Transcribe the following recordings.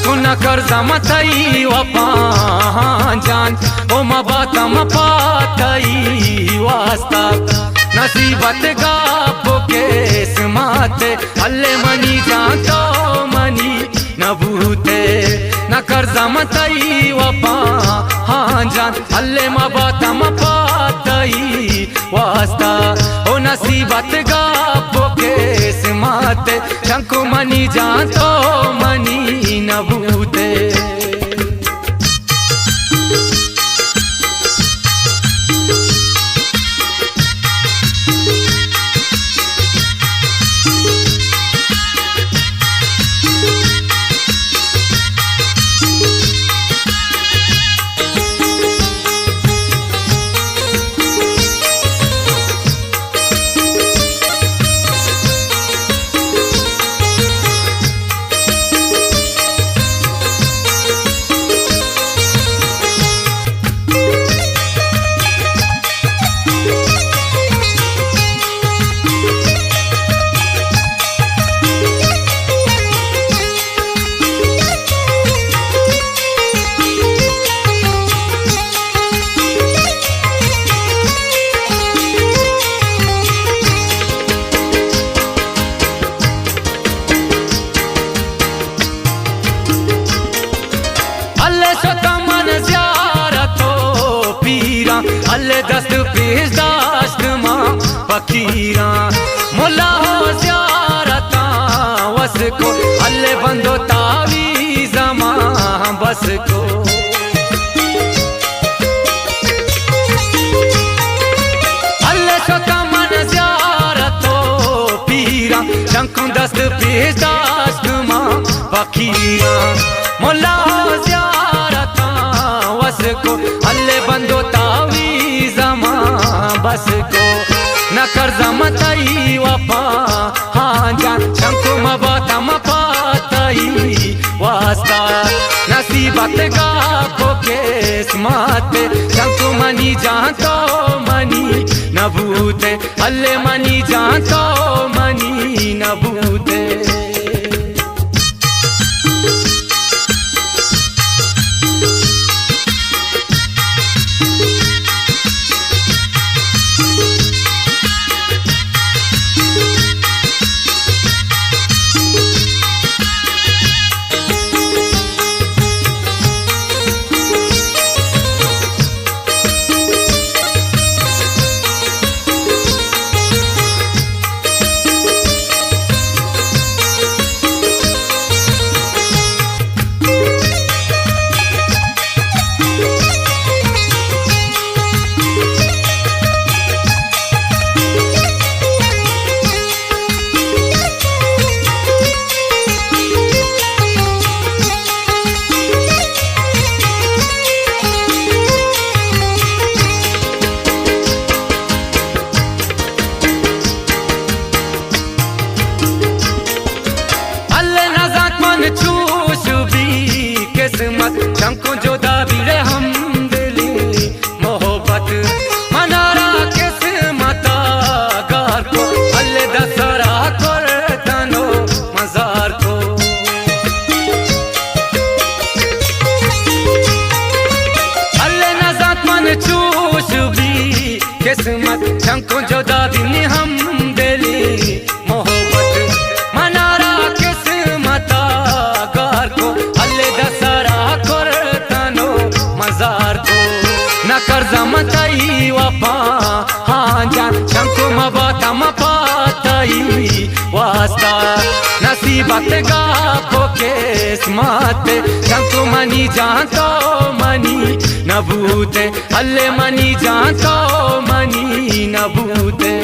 शंकु न कर जमतई वपांजान ओ मबातम पातई वास्ता नसीबत गापो केस माते अल्ले मनी जान तो मनी न भूते न कर जमतई वपांजान अल्ले मबातम पातई वास्ता ओ नसीबत गापो केस माते शंकु मनी जान तो मनी न भूते अल्ले दस्त पेश दाश्त मां फकीरा मुला हो ज़ियारता वस को अल्ले बंदो तावीज़ मां बस को अल्ले शोता मन ज़ियारतो पीरा शंकु दस्त पेश दाश्त मां फकीरा मुला हो ज़ियारता वस को अल्ले बंदो बस को न कर जमतई वफा हाँ जान शंकु मबातम पातई वास्ता नसीबत गापो केस माते शंकु मनी जान तो मनी न भूते अल्ले मनी जान तो मनी न भूते शंकु जोदा बिरे हम दिली मोहब्बत मनारा किस्मत गार को अल्ले दसरा कर तनो मजार को अल्ले नजात मन चूश भी किस्मत शंकु जोदा बिनी हम दिली मोहब्बत मनारा किस्मत गार को अल्ले दसरा न कर जमतई वफा हाँ जान शंकु मबातम पातई वास्ता नसीबत गापो केस माते शंकु मनी जान तो मनी न भूते अल्ले मनी जान तो मनी न भूते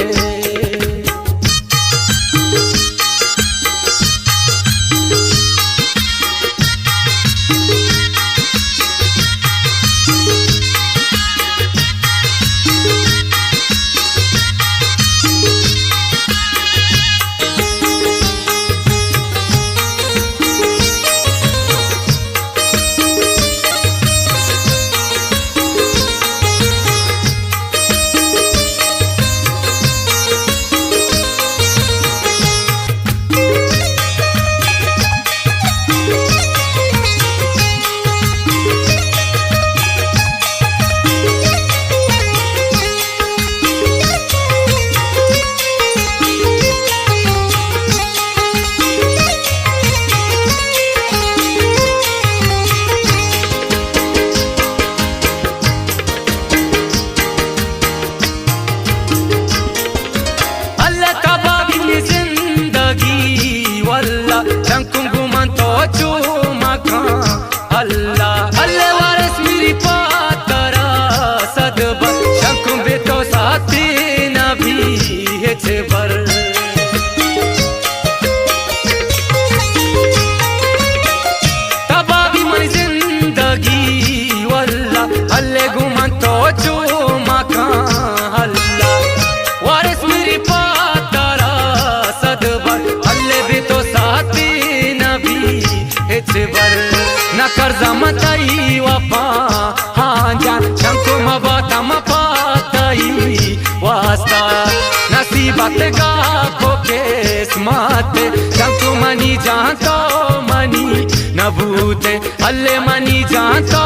चूमा खा अल्लाह अल्ले वारस मेरी पातरा सदबर शंकुम बेतो साथी नबी हेचे बर तबावी मन जिंदगी वल्ला अल्ले गुमान तो चूमा खा अल्लाह वारस मेरी पातरा सदबर अल्ले बेतो साथी नबी हेचे बर ना कर्जा मताई वफा हाँ जान शंको मबाता मपाताई वास्ता नसीबत गा केस माते शंको मनी जान तो मनी नबूते अल्ले मनी जान तो